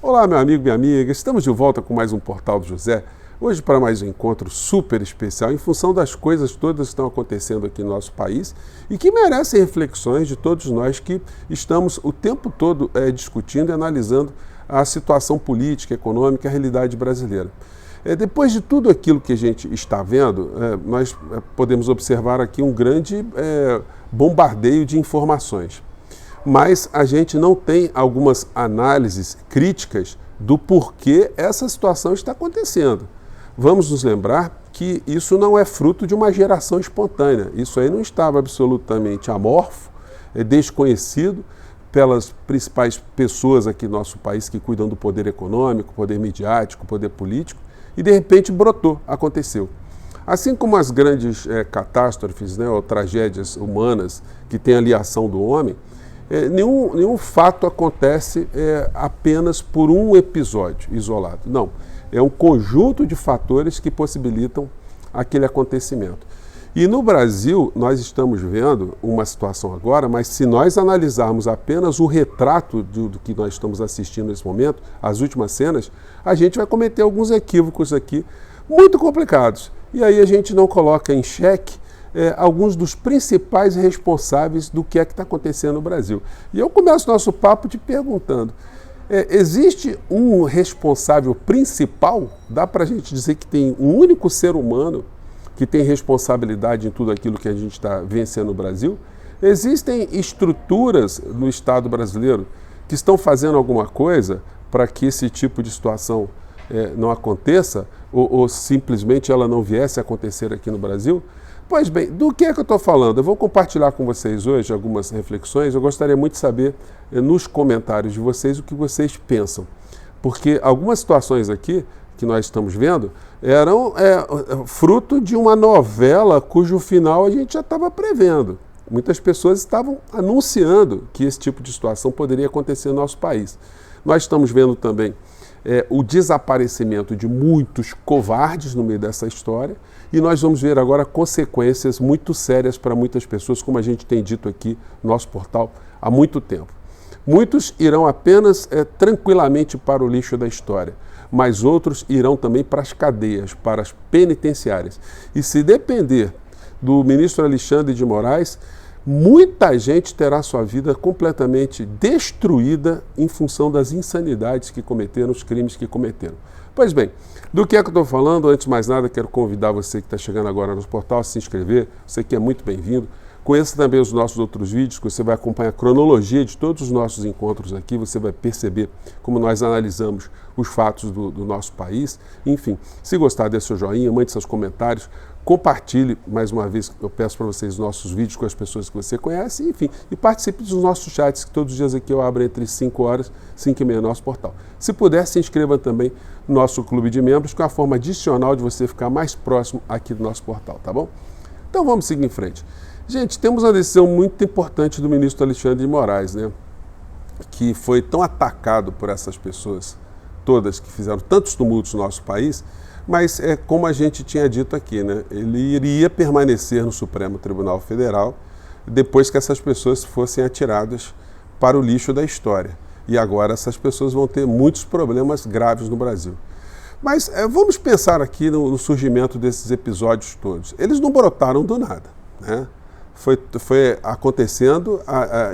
Olá, meu amigo, minha amiga, estamos de volta com mais um Portal do José. Hoje para mais um encontro super especial em função das coisas todas que estão acontecendo aqui no nosso país e que merecem reflexões de todos nós que estamos o tempo todo discutindo e analisando a situação política, econômica e a realidade brasileira. Depois de tudo aquilo que a gente está vendo, nós podemos observar aqui um grande bombardeio de informações. Mas a gente não tem algumas análises críticas do porquê essa situação está acontecendo. Vamos nos lembrar que isso não é fruto de uma geração espontânea. Isso aí não estava absolutamente amorfo, desconhecido pelas principais pessoas aqui no nosso país que cuidam do poder econômico, poder midiático, poder político, e de repente brotou, aconteceu. Assim como as grandes catástrofes, ou tragédias humanas que têm ali a ação do homem, nenhum fato acontece apenas por um episódio isolado. Não, é um conjunto de fatores que possibilitam aquele acontecimento. E no Brasil, nós estamos vendo uma situação agora, mas se nós analisarmos apenas o retrato do que nós estamos assistindo nesse momento, as últimas cenas, a gente vai cometer alguns equívocos aqui muito complicados. E aí a gente não coloca em xeque alguns dos principais responsáveis do que é que está acontecendo no Brasil. E eu começo nosso papo te perguntando, existe um responsável principal? Dá para a gente dizer que tem um único ser humano que tem responsabilidade em tudo aquilo que a gente está vencendo no Brasil? Existem estruturas no Estado brasileiro que estão fazendo alguma coisa para que esse tipo de situação não aconteça ou simplesmente ela não viesse a acontecer aqui no Brasil? Pois bem, do que é que eu estou falando? Eu vou compartilhar com vocês hoje algumas reflexões. Eu gostaria muito de saber nos comentários de vocês o que vocês pensam. Porque algumas situações aqui que nós estamos vendo eram fruto de uma novela cujo final a gente já estava prevendo. Muitas pessoas estavam anunciando que esse tipo de situação poderia acontecer no nosso país. Nós estamos vendo também o desaparecimento de muitos covardes no meio dessa história e nós vamos ver agora consequências muito sérias para muitas pessoas, como a gente tem dito aqui no nosso portal há muito tempo. Muitos irão apenas tranquilamente para o lixo da história, mas outros irão também para as cadeias, para as penitenciárias. E se depender do ministro Alexandre de Moraes, muita gente terá sua vida completamente destruída em função das insanidades que cometeram, os crimes que cometeram. Pois bem, do que é que eu estou falando? Antes de mais nada, quero convidar você que está chegando agora no portal a se inscrever, você que é muito bem-vindo. Conheça também os nossos outros vídeos, que você vai acompanhar a cronologia de todos os nossos encontros aqui, você vai perceber como nós analisamos os fatos do nosso país. Enfim, se gostar, dê seu joinha, mande seus comentários, compartilhe, mais uma vez, eu peço para vocês os nossos vídeos com as pessoas que você conhece, enfim, e participe dos nossos chats, que todos os dias aqui eu abro entre 5 horas e 5 e meia no nosso portal. Se puder, se inscreva também no nosso clube de membros, que é uma forma adicional de você ficar mais próximo aqui do nosso portal, tá bom? Então vamos seguir em frente. Gente, temos uma decisão muito importante do ministro Alexandre de Moraes, que foi tão atacado por essas pessoas todas que fizeram tantos tumultos no nosso país, mas como a gente tinha dito aqui, ele iria permanecer no Supremo Tribunal Federal depois que essas pessoas fossem atiradas para o lixo da história. E agora essas pessoas vão ter muitos problemas graves no Brasil. Mas vamos pensar aqui no surgimento desses episódios todos. Eles não brotaram do nada, Foi acontecendo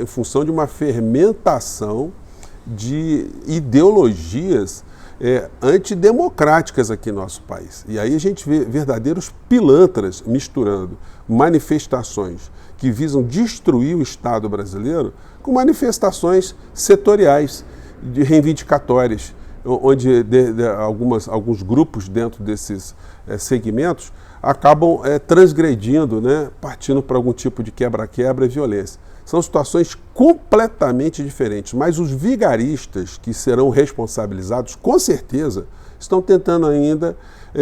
em função de uma fermentação de ideologias antidemocráticas aqui no nosso país. E aí a gente vê verdadeiros pilantras misturando manifestações que visam destruir o Estado brasileiro com manifestações setoriais, reivindicatórias, onde alguns grupos dentro desses segmentos acabam transgredindo, partindo para algum tipo de quebra-quebra e violência. São situações completamente diferentes, mas os vigaristas que serão responsabilizados, com certeza, estão tentando ainda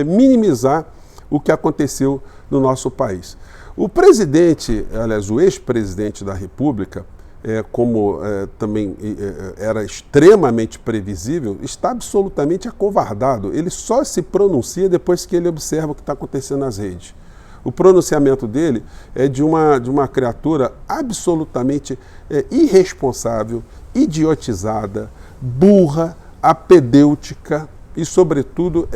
minimizar o que aconteceu no nosso país. O presidente, aliás, o ex-presidente da República, como também era extremamente previsível, está absolutamente acovardado. Ele só se pronuncia depois que ele observa o que está acontecendo nas redes. O pronunciamento dele é de uma criatura absolutamente irresponsável, idiotizada, burra, apedêutica e, sobretudo,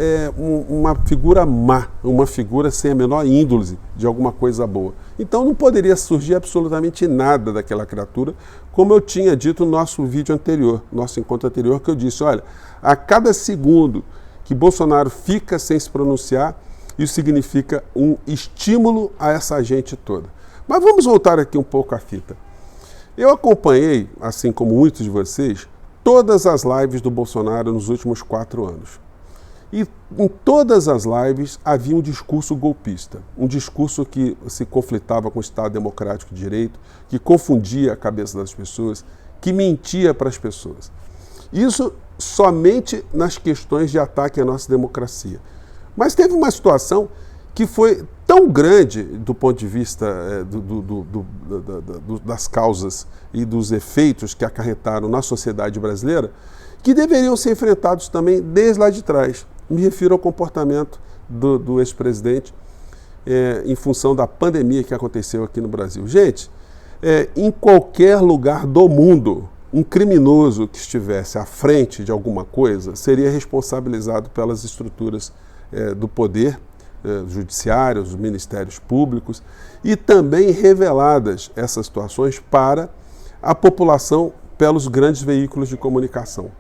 uma figura má, uma figura sem a menor índole de alguma coisa boa. Então não poderia surgir absolutamente nada daquela criatura, como eu tinha dito no nosso vídeo anterior, nosso encontro anterior, que eu disse, olha, a cada segundo que Bolsonaro fica sem se pronunciar, isso significa um estímulo a essa gente toda. Mas vamos voltar aqui um pouco à fita. Eu acompanhei, assim como muitos de vocês, todas as lives do Bolsonaro nos últimos 4 anos. E em todas as lives havia um discurso golpista, um discurso que se conflitava com o Estado Democrático de Direito, que confundia a cabeça das pessoas, que mentia para as pessoas. Isso somente nas questões de ataque à nossa democracia. Mas teve uma situação que foi tão grande do ponto de vista das causas e dos efeitos que acarretaram na sociedade brasileira, que deveriam ser enfrentados também desde lá de trás. Me refiro ao comportamento do ex-presidente em função da pandemia que aconteceu aqui no Brasil. Gente, em qualquer lugar do mundo, um criminoso que estivesse à frente de alguma coisa seria responsabilizado pelas estruturas do poder, judiciários, os ministérios públicos, e também reveladas essas situações para a população pelos grandes veículos de comunicação.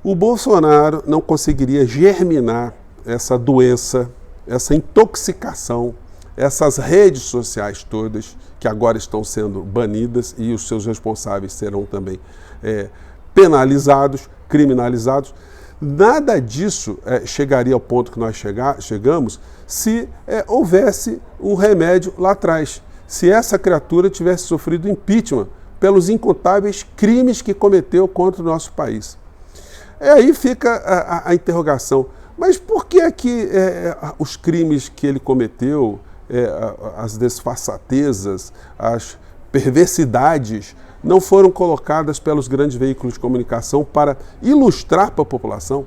O Bolsonaro não conseguiria germinar essa doença, essa intoxicação, essas redes sociais todas, que agora estão sendo banidas e os seus responsáveis serão também penalizados, criminalizados. Nada disso chegaria ao ponto que nós chegamos se houvesse um remédio lá atrás, se essa criatura tivesse sofrido impeachment pelos incontáveis crimes que cometeu contra o nosso país. Aí fica a interrogação, mas por que os crimes que ele cometeu, as desfaçatezas, as perversidades, não foram colocadas pelos grandes veículos de comunicação para ilustrar para a população,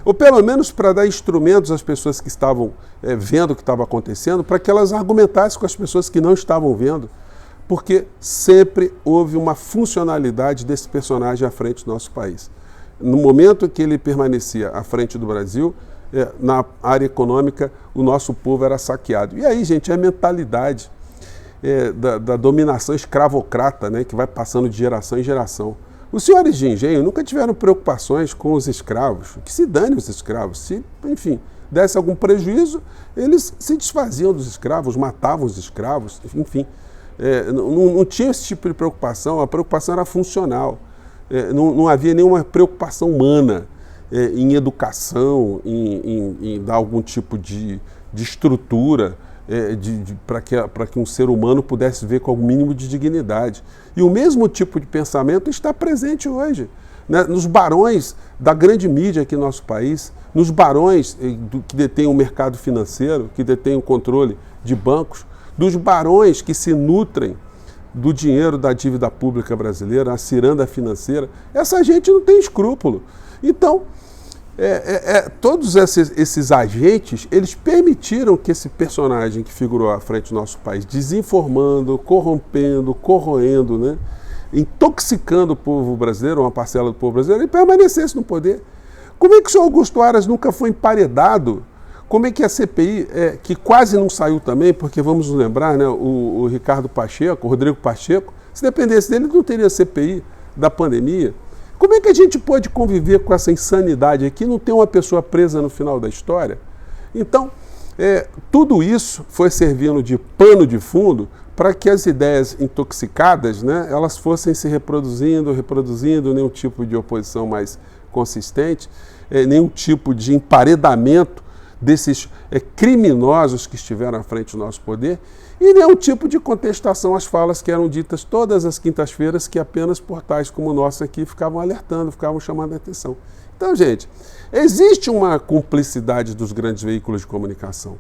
ou pelo menos para dar instrumentos às pessoas que estavam vendo o que estava acontecendo, para que elas argumentassem com as pessoas que não estavam vendo, porque sempre houve uma funcionalidade desse personagem à frente do nosso país. No momento que ele permanecia à frente do Brasil, na área econômica, o nosso povo era saqueado. E aí, gente, é a mentalidade da dominação escravocrata, né, que vai passando de geração em geração. Os senhores de engenho nunca tiveram preocupações com os escravos, que se dane os escravos. Se, enfim, desse algum prejuízo, eles se desfaziam dos escravos, matavam os escravos, enfim. Não tinha esse tipo de preocupação, a preocupação era funcional. Não havia nenhuma preocupação humana em educação, em dar algum tipo de estrutura para que um ser humano pudesse ver com algum mínimo de dignidade. E o mesmo tipo de pensamento está presente hoje, né, nos barões da grande mídia aqui no nosso país, nos barões que detêm o mercado financeiro, que detêm o controle de bancos, dos barões que se nutrem do dinheiro da dívida pública brasileira, a ciranda financeira. Essa gente não tem escrúpulo. Então, todos esses agentes, eles permitiram que esse personagem que figurou à frente do nosso país, desinformando, corrompendo, corroendo, né, intoxicando o povo brasileiro, uma parcela do povo brasileiro, ele permanecesse no poder. Como é que o senhor Augusto Aras nunca foi emparedado? Como é que a CPI, que quase não saiu também, porque vamos nos lembrar, né, o Ricardo Pacheco, o Rodrigo Pacheco, se dependesse dele, não teria CPI da pandemia. Como é que a gente pode conviver com essa insanidade aqui, não ter uma pessoa presa no final da história? Então, tudo isso foi servindo de pano de fundo para que as ideias intoxicadas, né, elas fossem se reproduzindo, nenhum tipo de oposição mais consistente, nenhum tipo de emparedamento desses criminosos que estiveram à frente do nosso poder, e nenhum tipo de contestação às falas que eram ditas todas as quintas-feiras, que apenas portais como o nosso aqui ficavam alertando, ficavam chamando a atenção. Então, gente, existe uma cumplicidade dos grandes veículos de comunicação.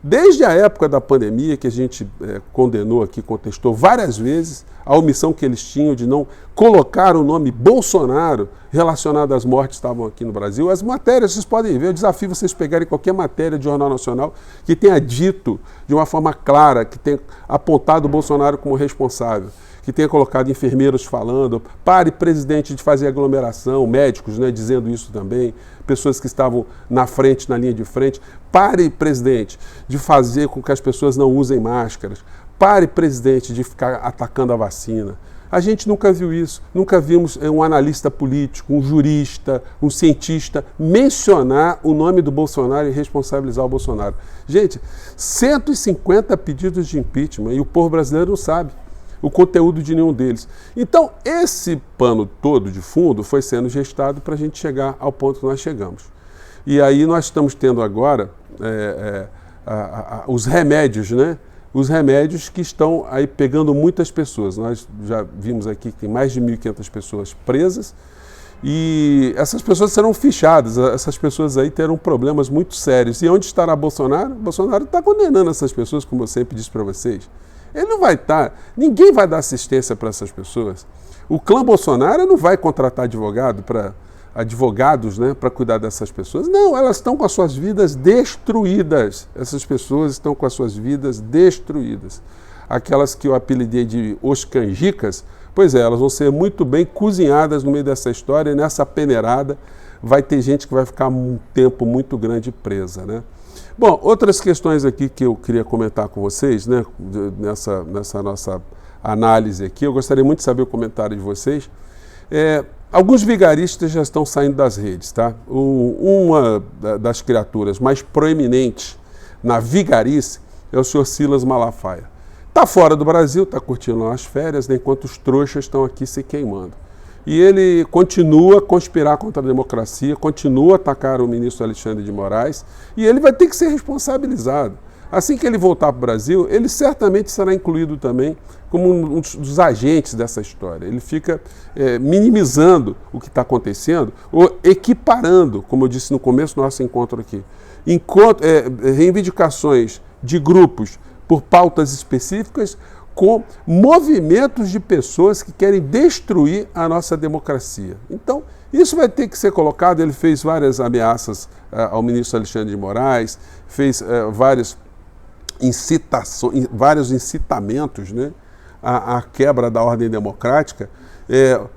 Desde a época da pandemia, que a gente condenou aqui, contestou várias vezes, a omissão que eles tinham de não colocar o nome Bolsonaro relacionado às mortes que estavam aqui no Brasil. As matérias, vocês podem ver, eu desafio vocês pegarem qualquer matéria de Jornal Nacional que tenha dito de uma forma clara, que tenha apontado o Bolsonaro como responsável, que tenha colocado enfermeiros falando, pare, presidente, de fazer aglomeração, médicos, né, dizendo isso também, pessoas que estavam na frente, na linha de frente, pare, presidente, de fazer com que as pessoas não usem máscaras, pare, presidente, de ficar atacando a vacina. A gente nunca viu isso, nunca vimos um analista político, um jurista, um cientista mencionar o nome do Bolsonaro e responsabilizar o Bolsonaro. Gente, 150 pedidos de impeachment e o povo brasileiro não sabe o conteúdo de nenhum deles. Então, esse pano todo de fundo foi sendo gestado para a gente chegar ao ponto que nós chegamos. E aí nós estamos tendo agora os remédios, né? Os remédios que estão aí pegando muitas pessoas. Nós já vimos aqui que tem mais de 1.500 pessoas presas e essas pessoas serão fichadas, essas pessoas aí terão problemas muito sérios. E onde estará Bolsonaro? Bolsonaro está condenando essas pessoas, como eu sempre disse para vocês. Ele não vai estar, ninguém vai dar assistência para essas pessoas. O clã Bolsonaro não vai contratar advogados, né, para cuidar dessas pessoas. Não, elas estão com as suas vidas destruídas. Essas pessoas estão com as suas vidas destruídas. Aquelas que eu apelidei de os canjicas, pois é, elas vão ser muito bem cozinhadas no meio dessa história, e nessa peneirada vai ter gente que vai ficar um tempo muito grande presa, né? Bom, outras questões aqui que eu queria comentar com vocês, né, nessa nossa análise aqui, eu gostaria muito de saber o comentário de vocês. Alguns vigaristas já estão saindo das redes, tá? Uma das criaturas mais proeminentes na vigarice é o senhor Silas Malafaia. Está fora do Brasil, está curtindo as férias, né, enquanto os trouxas estão aqui se queimando. E ele continua a conspirar contra a democracia, continua a atacar o ministro Alexandre de Moraes, e ele vai ter que ser responsabilizado. Assim que ele voltar para o Brasil, ele certamente será incluído também como um dos agentes dessa história. Ele fica minimizando o que está acontecendo, ou equiparando, como eu disse no começo do nosso encontro aqui, reivindicações de grupos por pautas específicas, com movimentos de pessoas que querem destruir a nossa democracia. Então, isso vai ter que ser colocado. Ele fez várias ameaças ao ministro Alexandre de Moraes, fez vários incitamentos, né, à quebra da ordem democrática,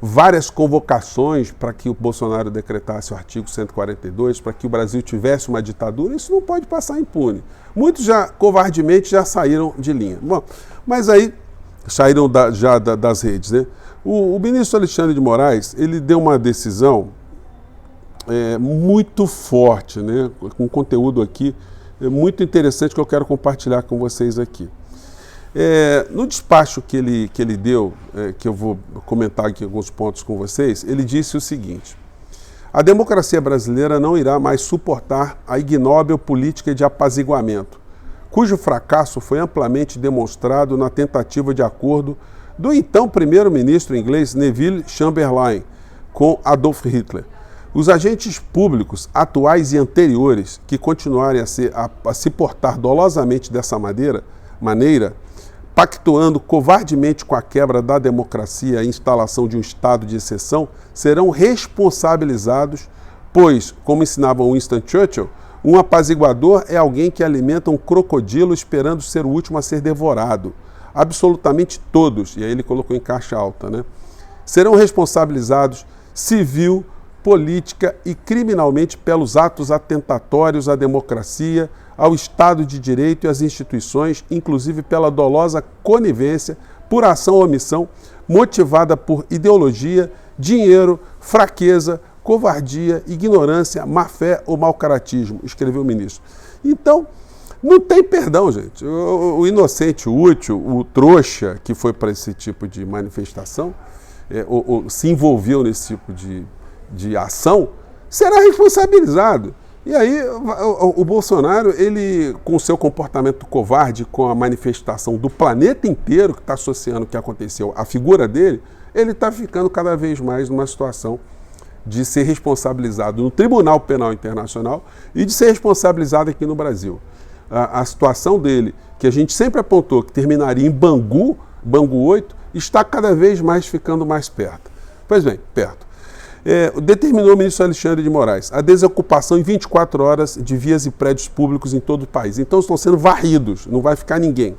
várias convocações para que o Bolsonaro decretasse o artigo 142, para que o Brasil tivesse uma ditadura. Isso não pode passar impune. Muitos já, covardemente, já saíram de linha. Bom, mas aí saíram das redes, né? O ministro Alexandre de Moraes, ele deu uma decisão muito forte, né? Com conteúdo aqui muito interessante que eu quero compartilhar com vocês aqui. No despacho que ele deu, que eu vou comentar aqui alguns pontos com vocês, ele disse o seguinte: a democracia brasileira não irá mais suportar a ignóbil política de apaziguamento, cujo fracasso foi amplamente demonstrado na tentativa de acordo do então primeiro-ministro inglês Neville Chamberlain com Adolf Hitler. Os agentes públicos atuais e anteriores que continuarem a se portar dolosamente dessa maneira, pactuando covardemente com a quebra da democracia e a instalação de um estado de exceção, serão responsabilizados, pois, como ensinava Winston Churchill, um apaziguador é alguém que alimenta um crocodilo esperando ser o último a ser devorado. Absolutamente todos, e aí ele colocou em caixa alta, né, serão responsabilizados civil, política e criminalmente pelos atos atentatórios à democracia, ao Estado de Direito e às instituições, inclusive pela dolosa conivência, por ação ou omissão, motivada por ideologia, dinheiro, fraqueza, covardia, ignorância, má-fé ou mau-caratismo, escreveu o ministro. Então, não tem perdão, gente. O inocente, o útil, o trouxa que foi para esse tipo de manifestação, ou se envolveu nesse tipo de ação, será responsabilizado. E aí o Bolsonaro, ele, com o seu comportamento covarde, com a manifestação do planeta inteiro que está associando o que aconteceu à figura dele, ele está ficando cada vez mais numa situação de ser responsabilizado no Tribunal Penal Internacional e de ser responsabilizado aqui no Brasil. A situação dele, que a gente sempre apontou que terminaria em Bangu 8, está cada vez mais ficando mais perto. Pois bem, perto. Determinou o ministro Alexandre de Moraes a desocupação em 24 horas de vias e prédios públicos em todo o país. Então estão sendo varridos, não vai ficar ninguém.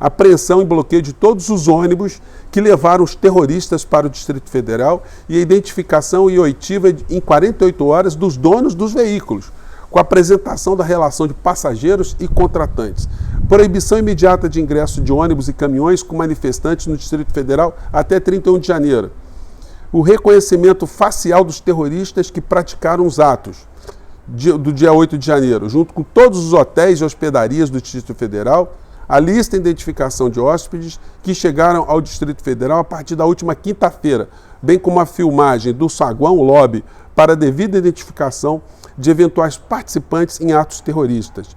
Apreensão e bloqueio de todos os ônibus que levaram os terroristas para o Distrito Federal e a identificação e oitiva em 48 horas dos donos dos veículos, com a apresentação da relação de passageiros e contratantes. Proibição imediata de ingresso de ônibus e caminhões com manifestantes no Distrito Federal até 31 de janeiro. O reconhecimento facial dos terroristas que praticaram os atos do dia 8 de janeiro, junto com todos os hotéis e hospedarias do Distrito Federal, a lista e identificação de hóspedes que chegaram ao Distrito Federal a partir da última quinta-feira, bem como a filmagem do saguão lobby para a devida identificação de eventuais participantes em atos terroristas.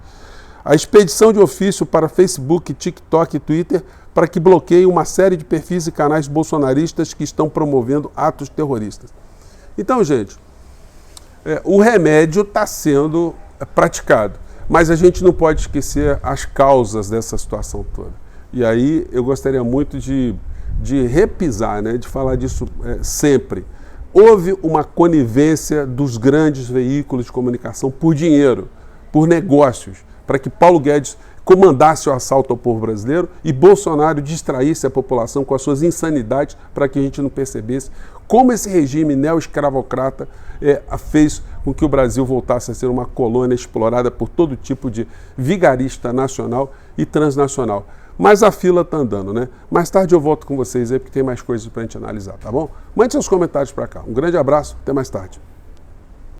A expedição de ofício para Facebook, TikTok e Twitter para que bloqueiem uma série de perfis e canais bolsonaristas que estão promovendo atos terroristas. Então, gente, o remédio está sendo praticado, mas a gente não pode esquecer as causas dessa situação toda. E aí eu gostaria muito de repisar, né, de falar disso sempre. Houve uma conivência dos grandes veículos de comunicação por dinheiro, por negócios, para que Paulo Guedes comandasse o assalto ao povo brasileiro e Bolsonaro distraísse a população com as suas insanidades para que a gente não percebesse como esse regime neo-escravocrata fez com que o Brasil voltasse a ser uma colônia explorada por todo tipo de vigarista nacional e transnacional. Mas a fila está andando, né? Mais tarde eu volto com vocês aí porque tem mais coisas para a gente analisar, tá bom? Mande seus comentários para cá. Um grande abraço, até mais tarde.